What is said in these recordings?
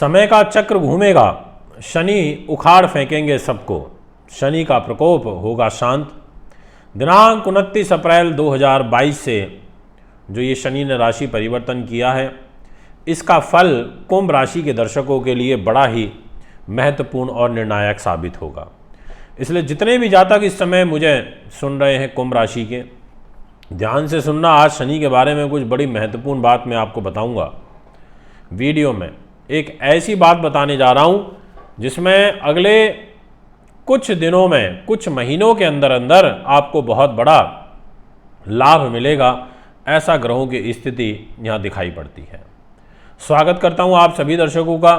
समय का चक्र घूमेगा, शनि उखाड़ फेंकेंगे सबको, शनि का प्रकोप होगा शांत। दिनांक 29 अप्रैल 2022 से जो ये शनि ने राशि परिवर्तन किया है, इसका फल कुंभ राशि के दर्शकों के लिए बड़ा ही महत्वपूर्ण और निर्णायक साबित होगा। इसलिए जितने भी जातक इस समय मुझे सुन रहे हैं कुंभ राशि के, ध्यान से सुनना। आज शनि के बारे में कुछ बड़ी महत्वपूर्ण बात मैं आपको बताऊंगा। वीडियो में एक ऐसी बात बताने जा रहा हूं जिसमें अगले कुछ दिनों में, कुछ महीनों के अंदर अंदर आपको बहुत बड़ा लाभ मिलेगा। ऐसा ग्रहों की स्थिति यहाँ दिखाई पड़ती है। स्वागत करता हूँ आप सभी दर्शकों का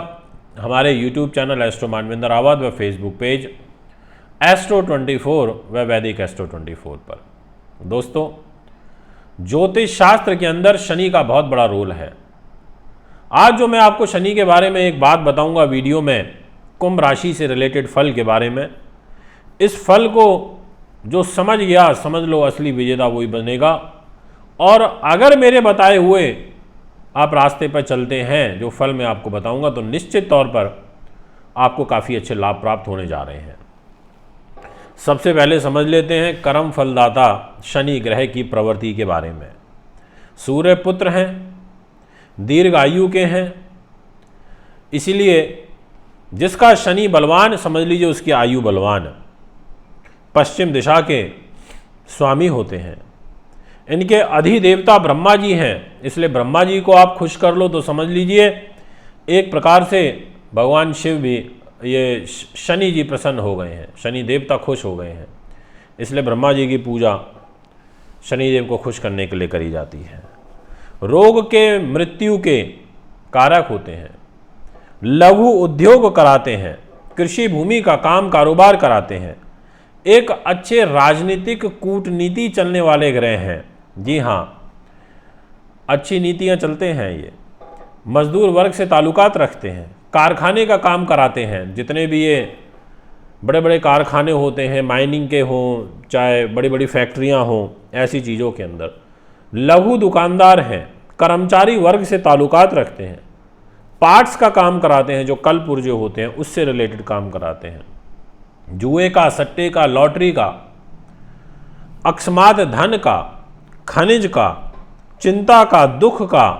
हमारे YouTube channel astro Manvinder Rawat व फेसबुक पेज एस्ट्रो 24 व वैदिक एस्ट्रो 24 पर। दोस्तों, ज्योतिष शास्त्र के अंदर शनि का बहुत बड़ा रोल है। आज जो मैं आपको शनि के बारे में एक बात बताऊंगा वीडियो में, कुंभ राशि से रिलेटेड फल के बारे में, इस फल को जो समझ गया, समझ लो असली विजेता वही बनेगा। और अगर मेरे बताए हुए आप रास्ते पर चलते हैं, जो फल मैं आपको बताऊंगा, तो निश्चित तौर पर आपको काफ़ी अच्छे लाभ प्राप्त होने जा रहे हैं। सबसे पहले समझ लेते हैं कर्म फलदाता शनि ग्रह की प्रवृत्ति के बारे में। सूर्य पुत्र हैं, दीर्घ आयु के हैं, इसीलिए जिसका शनि बलवान, समझ लीजिए उसकी आयु बलवान। पश्चिम दिशा के स्वामी होते हैं। इनके अधिदेवता ब्रह्मा जी हैं, इसलिए ब्रह्मा जी को आप खुश कर लो तो समझ लीजिए एक प्रकार से भगवान शिव भी, ये शनि जी प्रसन्न हो गए हैं, शनि देवता खुश हो गए हैं। इसलिए ब्रह्मा जी की पूजा शनिदेव को खुश करने के लिए करी जाती है। रोग के, मृत्यु के कारक होते हैं, लघु उद्योग कराते हैं, कृषि भूमि का काम कारोबार कराते हैं, एक अच्छे राजनीतिक कूटनीति चलने वाले ग्रह हैं। जी हाँ, अच्छी नीतियां चलते हैं ये। मजदूर वर्ग से ताल्लुकात रखते हैं, कारखाने का काम कराते हैं। जितने भी ये बड़े बड़े कारखाने होते हैं, माइनिंग के हों, चाहे बड़ी बड़ी फैक्ट्रियां हों, ऐसी चीज़ों के अंदर लघु दुकानदार हैं, कर्मचारी वर्ग से ताल्लुकात रखते हैं, पार्ट्स का काम कराते हैं, जो कल पुर्जे होते हैं उससे रिलेटेड काम कराते हैं, जुए का, सट्टे का, लॉटरी का, अकस्मात धन का, खनिज का, चिंता का, दुख का,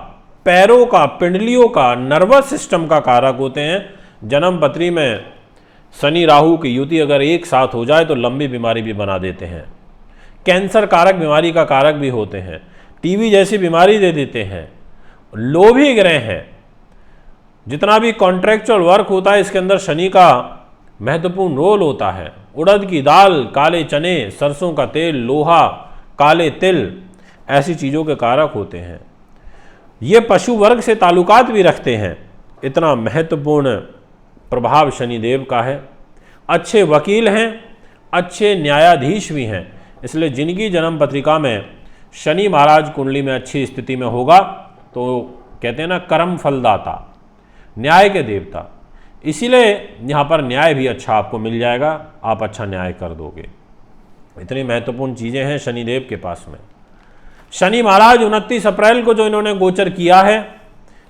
पैरों का, पिंडलियों का, नर्वस सिस्टम का कारक होते हैं। जन्म पत्री में शनि राहु की युति अगर एक साथ हो जाए तो लंबी बीमारी भी बना देते हैं। कैंसर कारक बीमारी का कारक भी होते हैं, टीबी जैसी बीमारी दे देते हैं। लोभी ग्रह हैं। जितना भी कॉन्ट्रैक्चुअल वर्क होता है इसके अंदर शनि का महत्वपूर्ण रोल होता है। उड़द की दाल, काले चने, सरसों का तेल, लोहा, काले तिल, ऐसी चीज़ों के कारक होते हैं। ये पशु वर्ग से ताल्लुकात भी रखते हैं। इतना महत्वपूर्ण प्रभाव शनिदेव का है। अच्छे वकील हैं, अच्छे न्यायाधीश भी हैं। इसलिए जिनकी जन्म पत्रिका में शनि महाराज कुंडली में अच्छी स्थिति में होगा तो कहते हैं ना, कर्म फलदाता, न्याय के देवता। इसीलिए यहाँ पर न्याय भी अच्छा आपको मिल जाएगा, आप अच्छा न्याय कर दोगे। इतनी महत्वपूर्ण चीज़ें हैं शनिदेव के पास में। शनि महाराज 29 अप्रैल को जो इन्होंने गोचर किया है,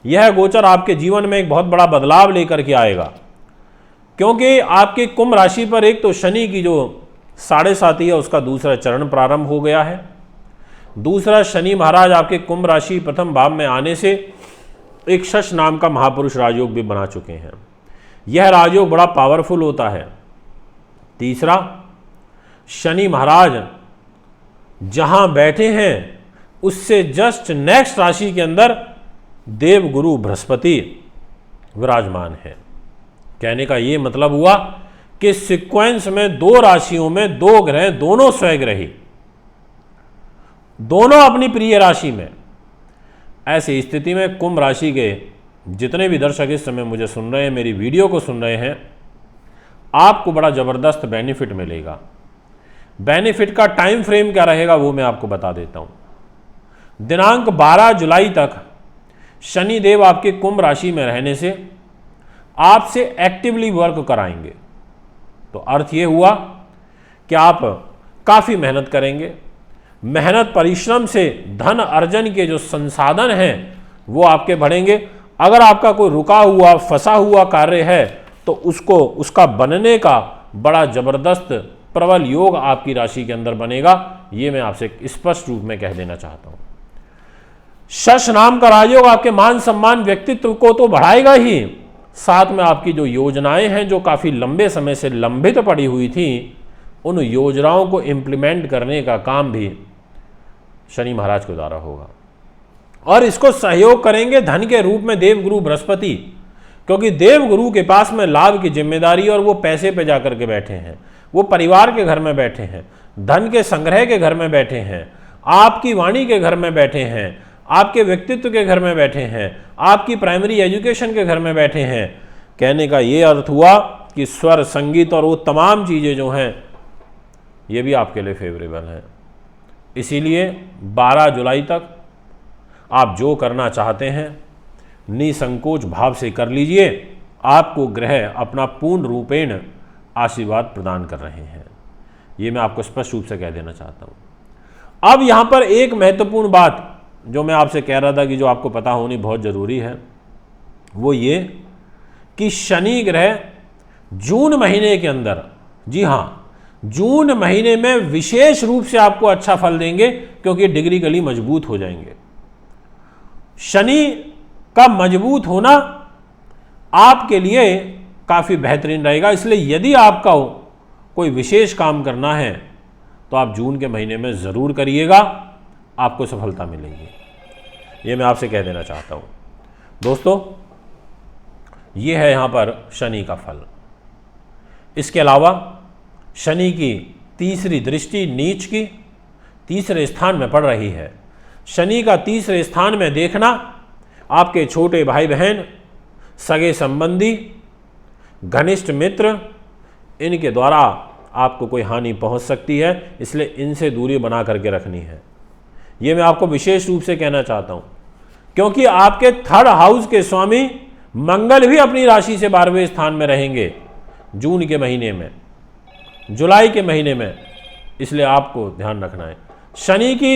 यह गोचर आपके जीवन में एक बहुत बड़ा बदलाव लेकर के आएगा। क्योंकि आपके कुंभ राशि पर एक तो शनि की जो 7.5 है उसका दूसरा चरण प्रारंभ हो गया है। दूसरा, शनि महाराज आपके कुंभ राशि प्रथम भाव में आने से एक शश नाम का महापुरुष राजयोग भी बना चुके हैं। यह राजयोग बड़ा पावरफुल होता है। तीसरा, शनि महाराज जहां बैठे हैं उससे जस्ट नेक्स्ट राशि के अंदर देव गुरु बृहस्पति विराजमान है। कहने का ये मतलब हुआ कि सीक्वेंस में 2 राशियों में 2 ग्रह, दोनों स्वग्रही, दोनों अपनी प्रिय राशि में। ऐसी स्थिति में कुंभ राशि के जितने भी दर्शक इस समय मुझे सुन रहे हैं, मेरी वीडियो को सुन रहे हैं, आपको बड़ा ज़बरदस्त बेनिफिट मिलेगा। बेनिफिट का टाइम फ्रेम क्या रहेगा वो मैं आपको बता देता हूं। दिनांक 12 जुलाई तक शनिदेव आपके कुंभ राशि में रहने से आपसे एक्टिवली वर्क कराएंगे। तो अर्थ ये हुआ कि आप काफ़ी मेहनत करेंगे। मेहनत परिश्रम से धन अर्जन के जो संसाधन हैं वो आपके बढ़ेंगे। अगर आपका कोई रुका हुआ फंसा हुआ कार्य है तो उसका बनने का बड़ा जबरदस्त प्रबल योग आपकी राशि के अंदर बनेगा। ये मैं आपसे स्पष्ट रूप में कह देना चाहता हूं। शश नाम का राजयोग आपके मान सम्मान व्यक्तित्व को तो बढ़ाएगा ही, साथ में आपकी जो योजनाएं हैं जो काफी लंबे समय से लंबित पड़ी हुई थी, उन योजनाओं को इंप्लीमेंट करने का काम भी शनि महाराज के द्वारा होगा। और इसको सहयोग करेंगे धन के रूप में देवगुरु बृहस्पति, क्योंकि देवगुरु के पास में लाभ की जिम्मेदारी और वो पैसे पे जाकर के बैठे हैं, वो परिवार के घर में बैठे हैं, धन के संग्रह के घर में बैठे हैं, आपकी वाणी के घर में बैठे हैं, आपके व्यक्तित्व के घर में बैठे हैं, आपकी प्राइमरी एजुकेशन के घर में बैठे हैं। कहने का ये अर्थ हुआ कि स्वर संगीत और वो तमाम चीज़ें जो हैं ये भी आपके लिए फेवरेबल हैं। इसीलिए 12 जुलाई तक आप जो करना चाहते हैं निसंकोच भाव से कर लीजिए। आपको ग्रह अपना पूर्ण रूपेण आशीर्वाद प्रदान कर रहे हैं, ये मैं आपको स्पष्ट रूप से कह देना चाहता हूं। अब यहां पर एक महत्वपूर्ण बात जो मैं आपसे कह रहा था कि जो आपको पता होनी बहुत ज़रूरी है, वो ये कि शनि ग्रह जून महीने के अंदर, जी हाँ, जून महीने में विशेष रूप से आपको अच्छा फल देंगे, क्योंकि डिग्रीकली मजबूत हो जाएंगे। शनि का मजबूत होना आपके लिए काफ़ी बेहतरीन रहेगा। इसलिए यदि आपका कोई विशेष काम करना है तो आप जून के महीने में ज़रूर करिएगा, आपको सफलता मिलेगी। ये मैं आपसे कह देना चाहता हूँ। दोस्तों, ये है यहाँ पर शनि का फल। इसके अलावा शनि की तीसरी दृष्टि नीच की तीसरे स्थान में पड़ रही है। शनि का तीसरे स्थान में देखना आपके छोटे भाई बहन, सगे संबंधी, घनिष्ठ मित्र, इनके द्वारा आपको कोई हानि पहुंच सकती है, इसलिए इनसे दूरी बना करके रखनी है। ये मैं आपको विशेष रूप से कहना चाहता हूं, क्योंकि आपके 3rd हाउस के स्वामी मंगल भी अपनी राशि से 12वें स्थान में रहेंगे जून के महीने में, जुलाई के महीने में, इसलिए आपको ध्यान रखना है। शनि की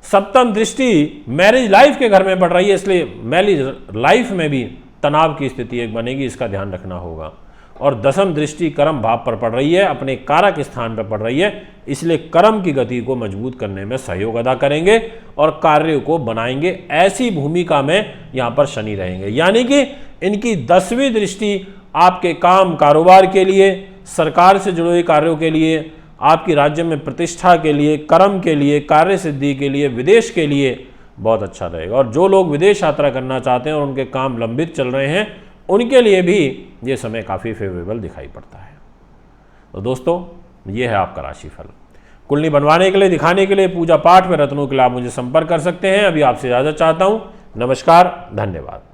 7वीं दृष्टि मैरिज लाइफ के घर में पड़ रही है, इसलिए मैरिज लाइफ में भी तनाव की स्थिति एक बनेगी, इसका ध्यान रखना होगा। और 10वीं दृष्टि कर्म भाव पर पड़ रही है, अपने कारक स्थान पर पड़ रही है, इसलिए कर्म की गति को मजबूत करने में सहयोग अदा करेंगे और कार्यों को बनाएंगे। ऐसी भूमिका में यहाँ पर शनि रहेंगे, यानी कि इनकी 10वीं दृष्टि आपके काम कारोबार के लिए, सरकार से जुड़े हुए कार्यों के लिए, आपकी राज्य में प्रतिष्ठा के लिए, कर्म के लिए, कार्य सिद्धि के लिए, विदेश के लिए बहुत अच्छा रहेगा। और जो लोग विदेश यात्रा करना चाहते हैं और उनके काम लंबित चल रहे हैं, उनके लिए भी ये समय काफ़ी फेवरेबल दिखाई पड़ता है। तो दोस्तों, ये है आपका राशिफल। कुंडली बनवाने के लिए, दिखाने के लिए, पूजा पाठ में रत्नों के लिए आप मुझे संपर्क कर सकते हैं। अभी आपसे इजाज़त चाहता हूँ। नमस्कार, धन्यवाद।